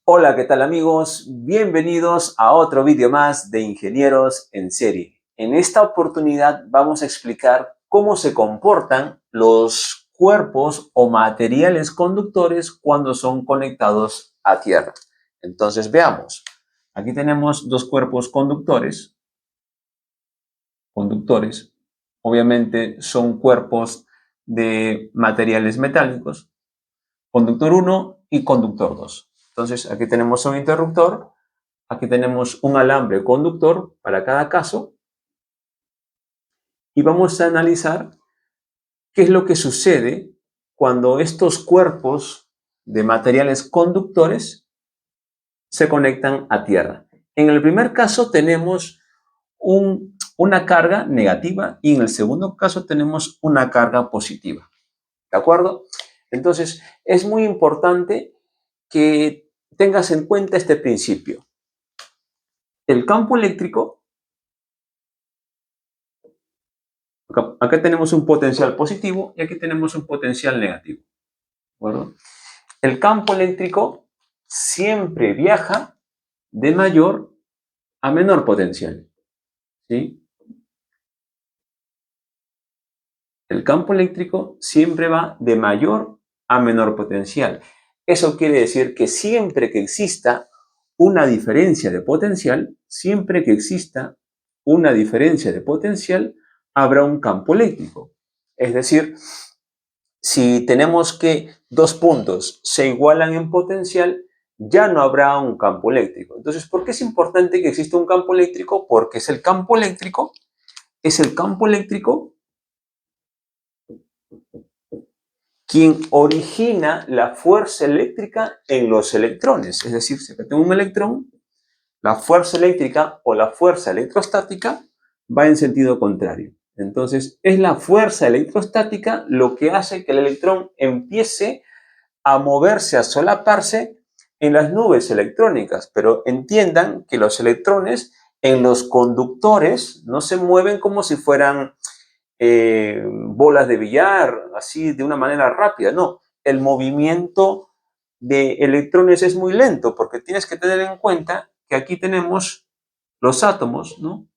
Hola, ¿qué tal amigos? Bienvenidos a otro vídeo más de Ingenieros en Serie. En esta oportunidad vamos a explicar cómo se comportan los cuerpos o materiales conductores cuando son conectados a tierra. Entonces veamos. Aquí tenemos dos cuerpos conductores. Obviamente son cuerpos de materiales metálicos. Conductor 1 y conductor 2. Entonces aquí tenemos un interruptor. Aquí tenemos un alambre conductor para cada caso y vamos a analizar qué es lo que sucede cuando estos cuerpos de materiales conductores se conectan a tierra. En el primer caso tenemos una carga negativa y en el segundo caso tenemos una carga positiva. ¿De acuerdo? Entonces, es muy importante que tengas en cuenta este principio. El campo eléctrico, acá tenemos un potencial positivo y aquí tenemos un potencial negativo. ¿De acuerdo? El campo eléctrico siempre viaja de mayor a menor potencial. ¿Sí? El campo eléctrico siempre va de mayor a menor potencial. Eso quiere decir que siempre que exista una diferencia de potencial, habrá un campo eléctrico. Es decir, si tenemos que dos puntos se igualan en potencial, ya no habrá un campo eléctrico. Entonces, ¿por qué es importante que exista un campo eléctrico? Porque es el campo eléctrico quien origina la fuerza eléctrica en los electrones. Es decir, si tengo un electrón, la fuerza eléctrica o la fuerza electrostática va en sentido contrario. Entonces, es la fuerza electrostática lo que hace que el electrón empiece a moverse, a solaparse en las nubes electrónicas. Pero entiendan que los electrones en los conductores no se mueven como si fueran bolas de billar, así de una manera rápida. No, el movimiento de electrones es muy lento porque tienes que tener en cuenta que aquí tenemos los átomos, ¿no?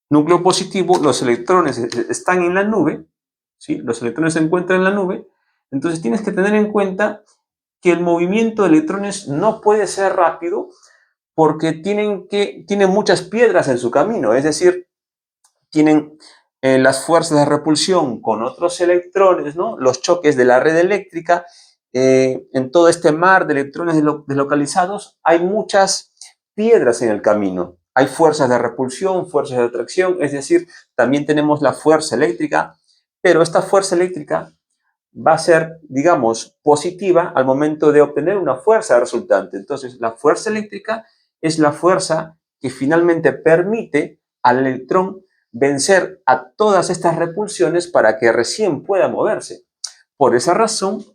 Núcleo positivo, los electrones están en la nube, ¿sí? Los electrones se encuentran en la nube, entonces tienes que tener en cuenta que el movimiento de electrones no puede ser rápido porque tienen muchas piedras en su camino, es decir, tienen las fuerzas de repulsión con otros electrones, ¿no? Los choques de la red eléctrica, en todo este mar de electrones deslocalizados hay muchas piedras en el camino. Hay fuerzas de repulsión, fuerzas de atracción, es decir, también tenemos la fuerza eléctrica, pero esta fuerza eléctrica va a ser, digamos, positiva al momento de obtener una fuerza resultante. Entonces, la fuerza eléctrica es la fuerza que finalmente permite al electrón vencer a todas estas repulsiones para que recién pueda moverse. Por esa razón,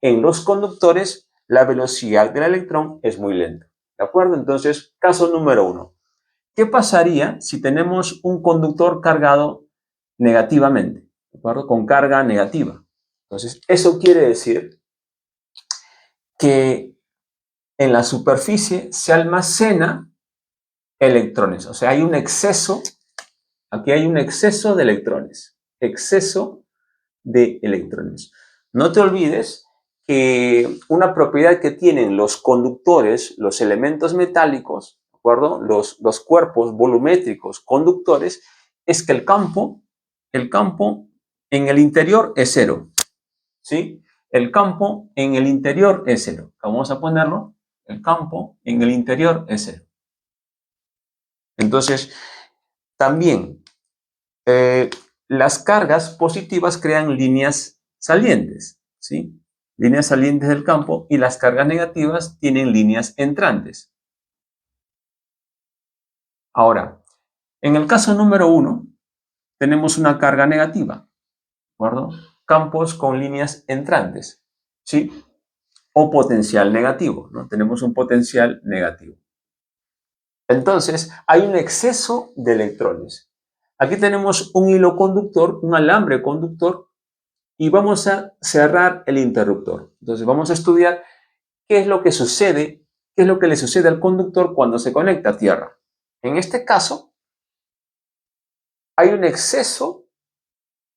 en los conductores, la velocidad del electrón es muy lenta. ¿De acuerdo? Entonces, caso número 1. ¿Qué pasaría si tenemos un conductor cargado negativamente? ¿De acuerdo? Con carga negativa. Entonces, eso quiere decir que en la superficie se almacena electrones. O sea, hay un exceso, aquí hay un exceso de electrones. Exceso de electrones. No te olvides que una propiedad que tienen los conductores, los elementos metálicos, ¿de acuerdo? Los cuerpos volumétricos conductores, es que el campo en el interior es cero. ¿Sí? El campo en el interior es cero. Vamos a ponerlo. El campo en el interior es cero. Entonces, también las cargas positivas crean líneas salientes, ¿sí? Líneas salientes del campo, y las cargas negativas tienen líneas entrantes. Ahora, en el caso número 1, tenemos una carga negativa, ¿de acuerdo? Campos con líneas entrantes, ¿sí? O potencial negativo, ¿no? Tenemos un potencial negativo. Entonces, hay un exceso de electrones. Aquí tenemos un hilo conductor, un alambre conductor, y vamos a cerrar el interruptor. Entonces, vamos a estudiar ¿qué es lo que sucede? ¿Qué es lo que le sucede al conductor cuando se conecta a tierra? En este caso, hay un exceso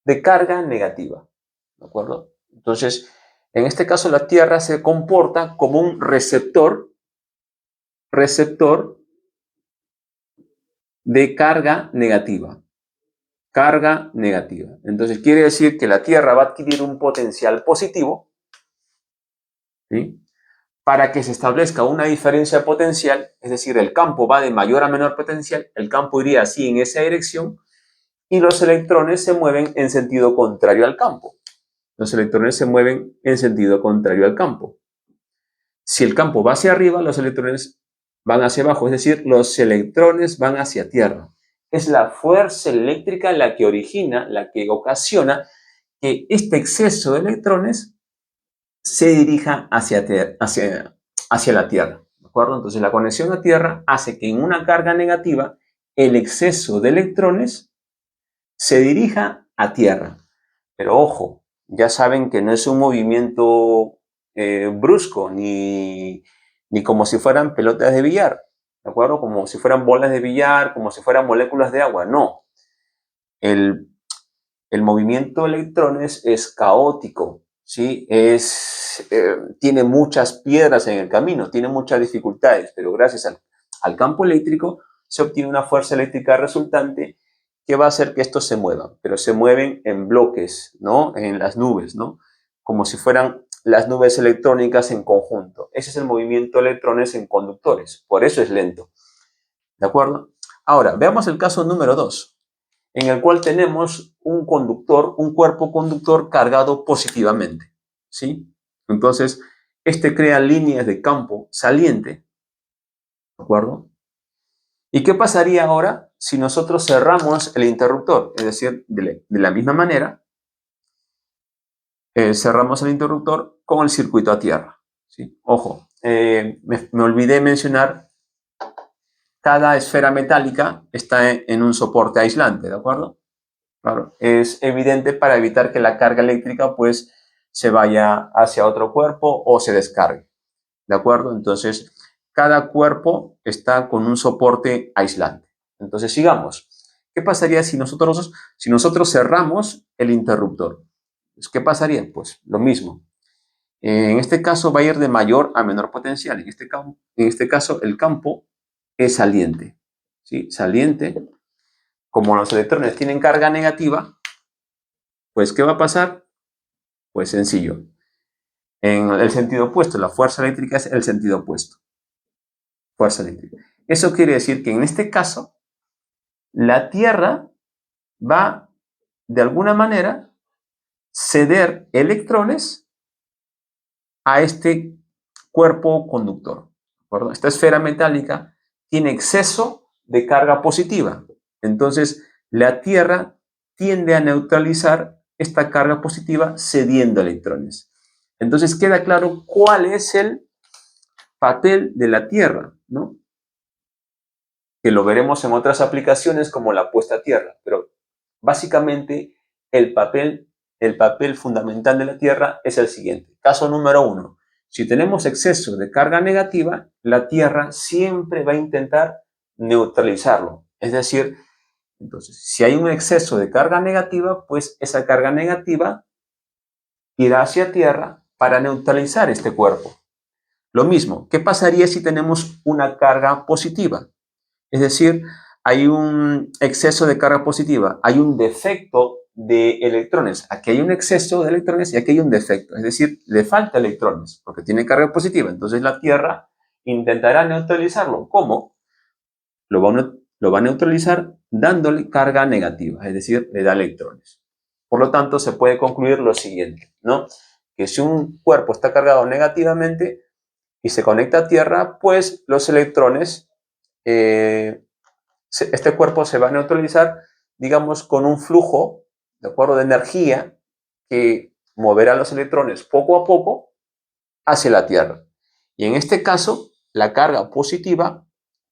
de carga negativa, ¿de acuerdo? Entonces, en este caso, la tierra se comporta como un receptor de carga negativa. Carga negativa. Entonces, quiere decir que la tierra va a adquirir un potencial positivo, ¿sí?, para que se establezca una diferencia potencial, es decir, el campo va de mayor a menor potencial, el campo iría así en esa dirección, y los electrones se mueven en sentido contrario al campo. Los electrones se mueven en sentido contrario al campo. Si el campo va hacia arriba, los electrones van hacia abajo, es decir, los electrones van hacia tierra. Es la fuerza eléctrica la que origina, la que ocasiona que este exceso de electrones se dirija hacia la Tierra, ¿de acuerdo? Entonces la conexión a Tierra hace que en una carga negativa el exceso de electrones se dirija a Tierra. Pero ojo, ya saben que no es un movimiento brusco, ni como si fueran pelotas de billar, ¿de acuerdo? Como si fueran bolas de billar, como si fueran moléculas de agua, no. El movimiento de electrones es caótico, ¿sí? Tiene muchas piedras en el camino, tiene muchas dificultades, pero gracias al campo eléctrico se obtiene una fuerza eléctrica resultante que va a hacer que estos se muevan, pero se mueven en bloques, ¿no? En las nubes, ¿no? Como si fueran las nubes electrónicas en conjunto. Ese es el movimiento de electrones en conductores, por eso es lento, ¿de acuerdo? Ahora, veamos el caso número 2. En el cual tenemos un conductor, un cuerpo conductor cargado positivamente, ¿sí? Entonces, este crea líneas de campo saliente, ¿de acuerdo? ¿Y qué pasaría ahora si nosotros cerramos el interruptor? Es decir, de la misma manera, cerramos el interruptor con el circuito a tierra, ¿sí? Ojo, me olvidé mencionar, cada esfera metálica está en un soporte aislante, ¿de acuerdo? Claro, es evidente para evitar que la carga eléctrica pues se vaya hacia otro cuerpo o se descargue, ¿de acuerdo? Entonces, cada cuerpo está con un soporte aislante. Entonces, sigamos. ¿Qué pasaría si nosotros cerramos el interruptor? Pues, ¿qué pasaría? Pues lo mismo. En este caso va a ir de mayor a menor potencial. En este caso, el campo es saliente, ¿sí? Saliente. Como los electrones tienen carga negativa, pues, ¿qué va a pasar? Pues sencillo. En el sentido opuesto, la fuerza eléctrica es el sentido opuesto. Fuerza eléctrica. Eso quiere decir que en este caso, la Tierra va, de alguna manera, ceder electrones a este cuerpo conductor, ¿de acuerdo? Esta esfera metálica tiene exceso de carga positiva. Entonces, la Tierra tiende a neutralizar esta carga positiva cediendo electrones. Entonces queda claro cuál es el papel de la Tierra, ¿no? Que lo veremos en otras aplicaciones como la puesta a tierra, pero básicamente el papel fundamental de la Tierra es el siguiente. Caso número 1. Si tenemos exceso de carga negativa, la Tierra siempre va a intentar neutralizarlo. Es decir, entonces, si hay un exceso de carga negativa, pues esa carga negativa irá hacia Tierra para neutralizar este cuerpo. Lo mismo, ¿qué pasaría si tenemos una carga positiva? Es decir, hay un exceso de carga positiva, hay un defecto de electrones. Aquí hay un exceso de electrones y aquí hay un defecto. Es decir, le falta electrones porque tiene carga positiva. Entonces la Tierra intentará neutralizarlo. ¿Cómo? Lo va a neutralizar dándole carga negativa, es decir, le da electrones. Por lo tanto, se puede concluir lo siguiente, ¿no? Que si un cuerpo está cargado negativamente y se conecta a Tierra, pues los electrones, este cuerpo se va a neutralizar, digamos, con un flujo, ¿de acuerdo?, de energía que moverá los electrones poco a poco hacia la Tierra. Y en este caso, la carga positiva,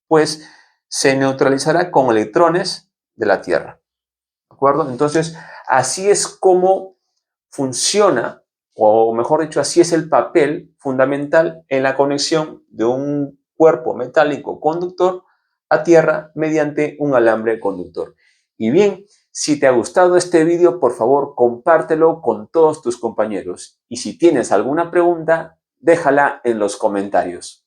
pues, se neutralizará con electrones de la Tierra. ¿De acuerdo? Entonces, así es como funciona o mejor dicho, así es el papel fundamental en la conexión de un cuerpo metálico conductor a tierra mediante un alambre conductor. Y bien, si te ha gustado este vídeo, por favor, compártelo con todos tus compañeros. Y si tienes alguna pregunta, déjala en los comentarios.